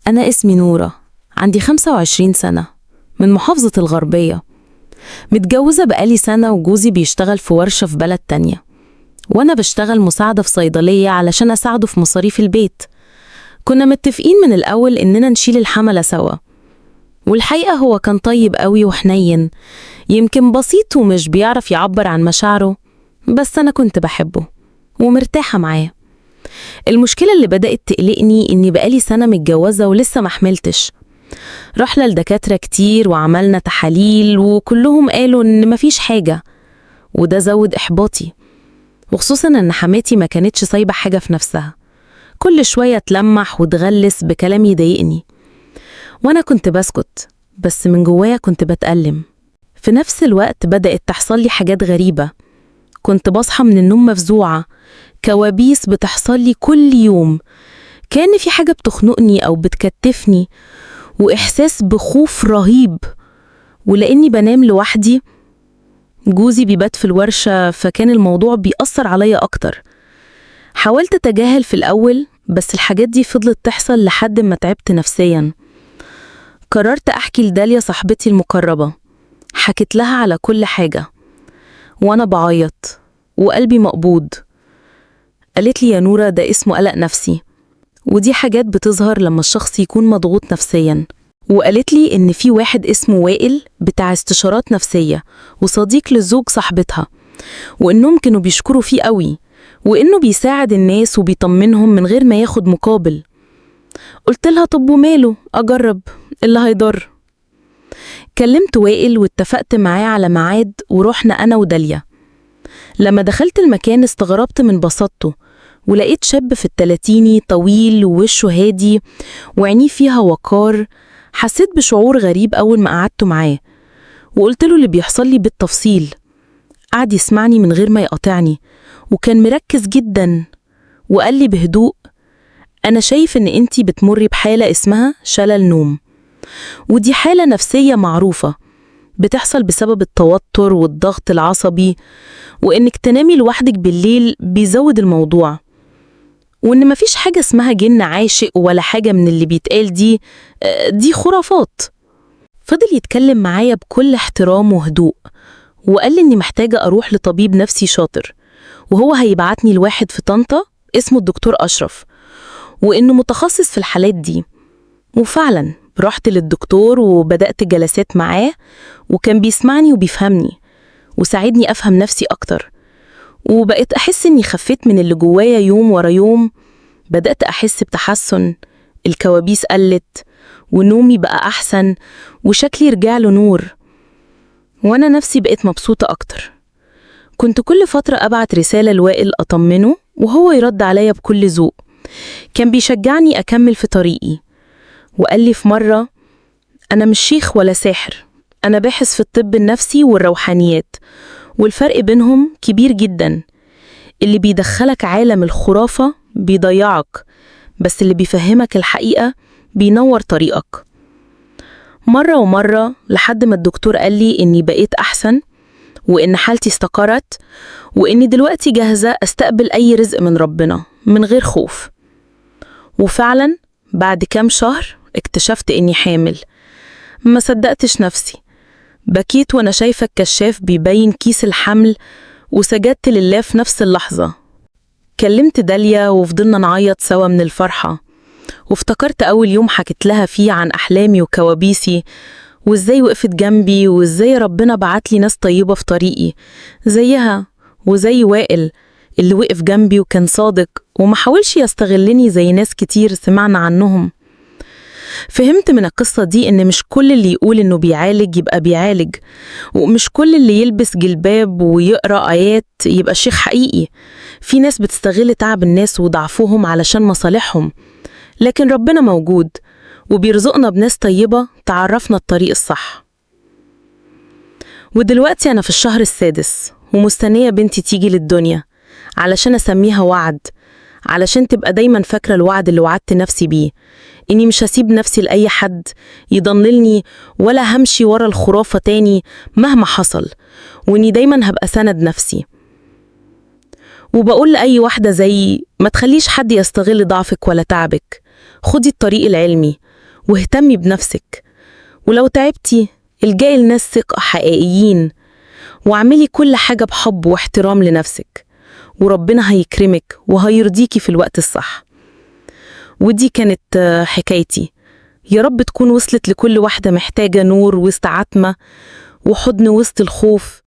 أنا اسمي نورة، عندي 25 سنة، من محافظة الغربية. متجوزة بقالي سنة وجوزي بيشتغل في ورشة في بلد تانية، وأنا بشتغل مساعدة في صيدلية علشان أساعده في مصاريف البيت. كنا متفقين من الأول إننا نشيل الحملة سوا، والحقيقة هو كان طيب قوي وحنين، يمكن بسيط ومش بيعرف يعبر عن مشاعره، بس أنا كنت بحبه ومرتاحة معاه. المشكلة اللي بدأت تقلقني إني بقالي سنة متجوزة ولسه محملتش. رحنا لدكاترة كتير وعملنا تحاليل وكلهم قالوا إن مفيش حاجة، وده زود إحباطي، وخصوصا إن حماتي ما كانتش سايبة حاجة في نفسها، كل شوية تلمح وتغلس بكلام يضايقني، وأنا كنت بسكت، بس من جوايا كنت بتألم. في نفس الوقت بدأت تحصل لي حاجات غريبة، كنت بصحى من النوم مفزوعة، كوابيس بتحصل لي كل يوم، كأن في حاجة بتخنقني أو بتكتفني، وإحساس بخوف رهيب. ولأني بنام لوحدي، جوزي بيبات في الورشة، فكان الموضوع بيأثر عليا أكتر. حاولت أتجاهل في الأول، بس الحاجات دي فضلت تحصل لحد ما تعبت نفسيا. قررت أحكي لداليا صاحبتي المقربة، حكيت لها على كل حاجة وأنا بعيط وقلبي مقبوض. قالت لي يا نورة، ده اسمه قلق نفسي، ودي حاجات بتظهر لما الشخص يكون مضغوط نفسيا. وقالت لي إن في واحد اسمه وائل بتاع استشارات نفسية وصديق للزوج صاحبتها، وإنهم كانوا بيشكروا فيه قوي، وإنه بيساعد الناس وبيطمنهم من غير ما ياخد مقابل. قلت لها طب وماله، أجرب، اللي هيضر. كلمت وائل واتفقت معاه على ميعاد ورحنا أنا وداليا. لما دخلت المكان استغربت من بساطته، ولقيت شاب في التلاتيني طويل ووشه هادي وعينيه فيها وقار. حسيت بشعور غريب أول ما قعدت معاه، وقلت له اللي بيحصل لي بالتفصيل. قعد يسمعني من غير ما يقاطعني، وكان مركز جدا، وقال لي بهدوء: أنا شايف إن أنتي بتمري بحالة اسمها شلل نوم، ودي حالة نفسية معروفة بتحصل بسبب التوتر والضغط العصبي، وإنك تنامي لوحدك بالليل بيزود الموضوع، وإن مفيش حاجة اسمها جن عاشق ولا حاجة من اللي بيتقال دي خرافات. فضل يتكلم معايا بكل احترام وهدوء، وقال لي إني محتاجة أروح لطبيب نفسي شاطر، وهو هيبعتني لواحد في طنطا اسمه الدكتور أشرف، وإنه متخصص في الحالات دي. وفعلا رحت للدكتور وبدأت جلسات معاه، وكان بيسمعني وبيفهمني وساعدني أفهم نفسي أكتر، وبقيت أحس إني خفيت من اللي جوايا يوم ورا يوم. بدأت أحس بتحسن، الكوابيس قلت، ونومي بقى أحسن، وشكلي رجع له نور، وأنا نفسي بقيت مبسوطة أكتر. كنت كل فترة أبعت رسالة لوائل أطمنه، وهو يرد عليا بكل ذوق، كان بيشجعني أكمل في طريقي. وقال لي في مرة: أنا مش شيخ ولا ساحر، أنا باحث في الطب النفسي والروحانيات، والفرق بينهم كبير جدا. اللي بيدخلك عالم الخرافة بيضيعك، بس اللي بيفهمك الحقيقة بينور طريقك. مرة ومرة لحد ما الدكتور قال لي إني بقيت أحسن، وإن حالتي استقرت، وإني دلوقتي جاهزة أستقبل أي رزق من ربنا من غير خوف. وفعلا بعد كام شهر اكتشفت إني حامل. ما صدقتش نفسي، بكيت وأنا شايفة الكشاف بيبين كيس الحمل، وسجدت لله في نفس اللحظة. كلمت داليا وفضلنا نعيط سوا من الفرحة، وافتكرت أول يوم حكيت لها فيه عن أحلامي وكوابيسي، وإزاي وقفت جنبي، وإزاي ربنا بعت لي ناس طيبة في طريقي زيها وزي وائل اللي وقف جنبي وكان صادق وما حاولش يستغلني زي ناس كتير سمعنا عنهم. فهمت من القصة دي إن مش كل اللي يقول إنه بيعالج يبقى بيعالج، ومش كل اللي يلبس جلباب ويقرأ آيات يبقى شيخ حقيقي. في ناس بتستغل تعب الناس وضعفهم علشان مصالحهم، لكن ربنا موجود وبيرزقنا بناس طيبة تعرفنا الطريق الصح. ودلوقتي أنا في الشهر السادس، ومستنية بنتي تيجي للدنيا علشان أسميها وعد، علشان تبقى دايما فاكرة الوعد اللي وعدت نفسي بيه، إني مش هسيب نفسي لأي حد يضللني، ولا همشي ورا الخرافة تاني مهما حصل، وإني دايما هبقى سند نفسي. وبقول لأي واحدة زيي: ما تخليش حد يستغل ضعفك ولا تعبك، خدي الطريق العلمي واهتمي بنفسك، ولو تعبتي الجئي لناس ثقة حقيقيين، واعملي كل حاجة بحب واحترام لنفسك، وربنا هيكرمك وهيرضيكي في الوقت الصح. ودي كانت حكايتي. يا رب تكون وصلت لكل واحدة محتاجة نور وسط عتمة وحضن وسط الخوف.